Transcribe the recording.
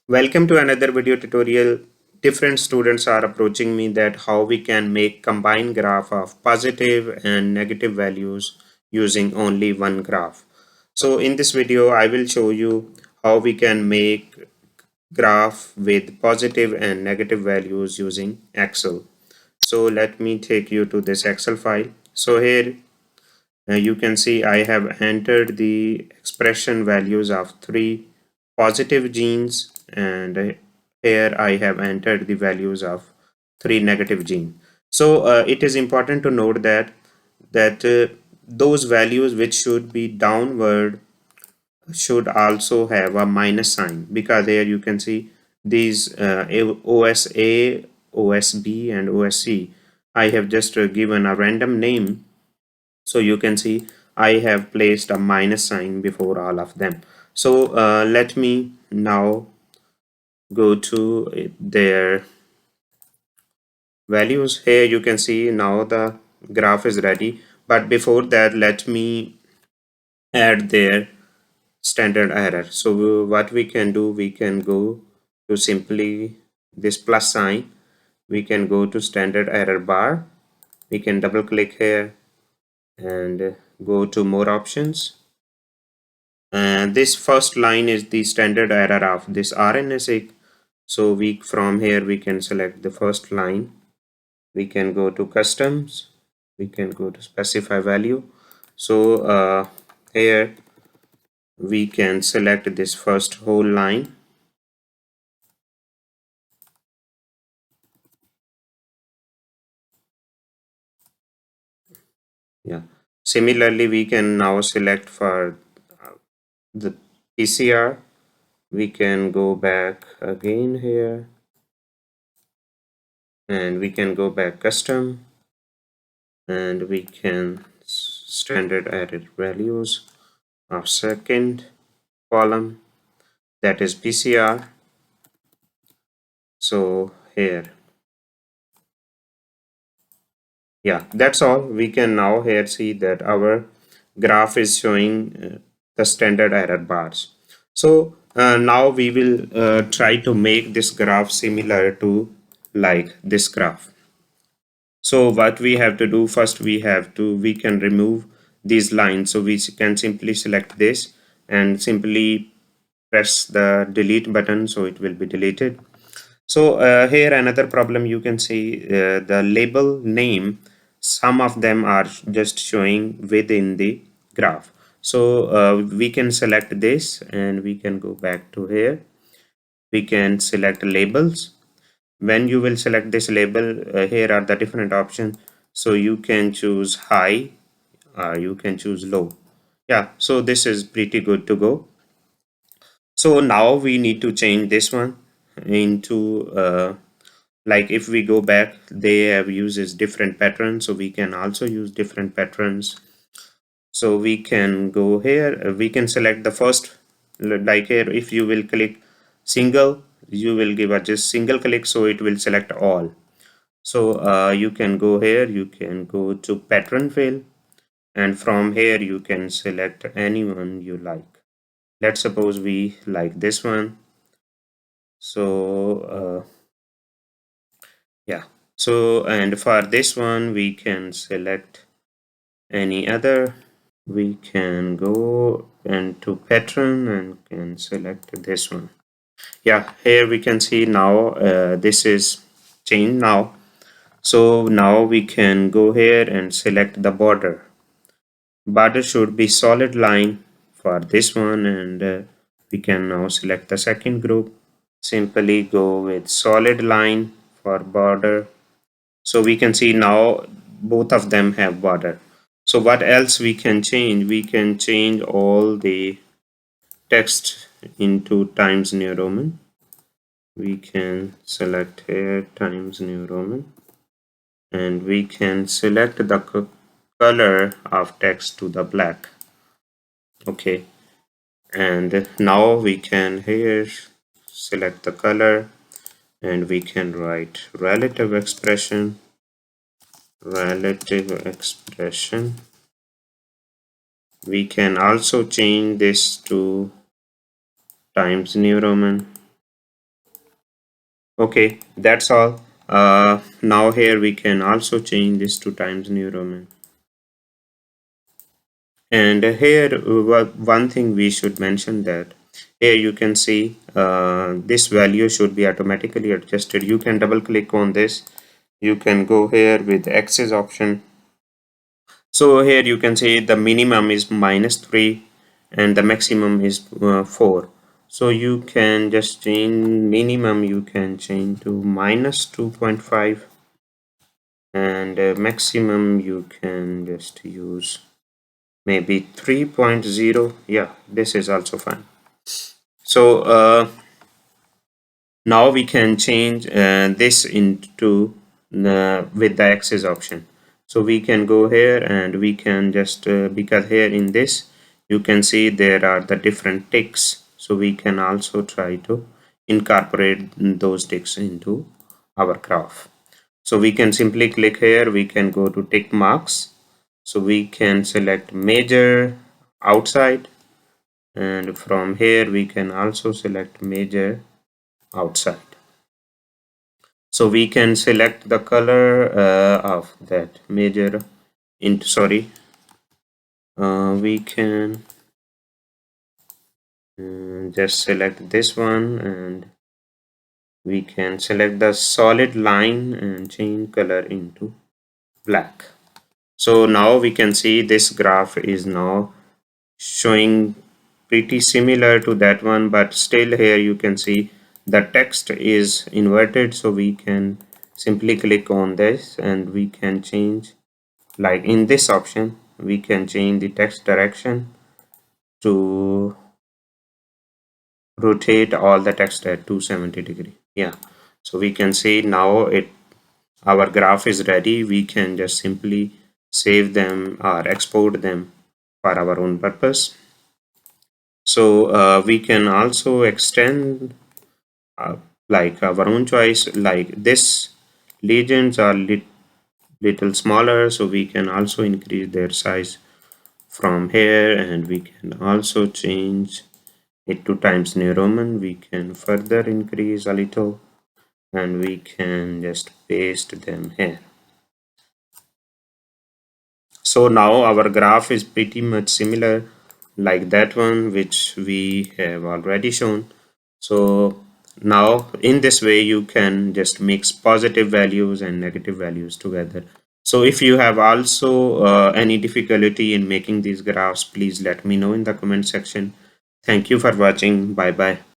Welcome to another video tutorial. Different students are approaching me that how we can make combined graph of positive and negative values using only one graph. So in this video, I will show you how we can make graph with positive and negative values using Excel. So let me take you to this Excel file. So here you can see I have entered the expression values of three positive genes, and here I have entered the values of three negative genes. So it is important to note that those values which should be downward should also have a minus sign, because here you can see these OSA, OSB and OSC. I have just given a random name, so you can see I have placed a minus sign before all of them. So let me now go to their values. Here you can see now the graph is ready, but before that let me add their standard error. So what we can do, we can go to simply this plus sign, we can go to standard error bar, we can double click here and go to more options. And this first line is the standard error of this RNA-seq. So we from here we can select the first line. We can go to customs. We can go to specify value. So here we can select this first whole line. Yeah. Similarly, we can now select for the PCR. We can go back again here, and we can go back custom, and we can standard error values of second column, that is PCR. So here, yeah, that's all. We can now here see that our graph is showing the standard error bars. So now we will try to make this graph similar to like this graph. So what we have to do, first we can remove these lines. So we can simply select this and simply press the delete button, so it will be deleted. So here another problem, you can see the label name, some of them are just showing within the graph. So we can select this and we can go back to here. We can select labels. When you will select this label, here are the different options. So you can choose high, you can choose low. Yeah, so this is pretty good to go. So now we need to change this one into like if we go back, they have uses different patterns, so we can also use different patterns. So we can go here, we can select the first, like here if you will click single, you will give a just single click, so it will select all. So you can go here, you can go to pattern fill, and from here you can select anyone you like. Let's suppose we like this one. So yeah, so and for this one we can select any other. We can go into pattern and can select this one. Yeah, here we can see now this is changed now. So now we can go here and select the border. Border should be solid line for this one, and we can now select the second group. Simply go with solid line for border. So we can see now both of them have border. So what else we can change? We can change all the text into Times New Roman. We can select here Times New Roman, and we can select the color of text to the black. Okay, and now we can here select the color, and we can write relative expression, relative expression. We can also change this to Times New Roman. Okay, that's all. Now here we can also change this to Times New Roman. And here one thing we should mention that here you can see this value should be automatically adjusted. You can double click on this. You can go here with axis option. So here you can see the minimum is -3 and the maximum is 4. So you can just change minimum, you can change to -2.5, and maximum you can just use maybe 3.0. Yeah, this is also fine. So now we can change this into with the axis option. So we can go here and we can just because here in this you can see there are the different ticks, so we can also try to incorporate those ticks into our graph. So we can simply click here, we can go to tick marks, so we can select major outside, and from here we can also select major outside. So we can select the color of that major into, sorry, we can just select this one, and we can select the solid line and change color into black. So now we can see this graph is now showing pretty similar to that one, but still here you can see the text is inverted. So we can simply click on this and we can change, like in this option we can change the text direction to rotate all the text at 270-degree. Yeah, so we can see now our graph is ready. We can just simply save them or export them for our own purpose. So we can also extend like our own choice, like this legends are little smaller, so we can also increase their size from here, and we can also change it to Times New Roman. We can further increase a little and we can just paste them here. So now our graph is pretty much similar like that one which we have already shown. So now in this way you can just mix positive values and negative values together. So if you have also any difficulty in making these graphs, please let me know in the comment section. Thank you for watching. Bye bye.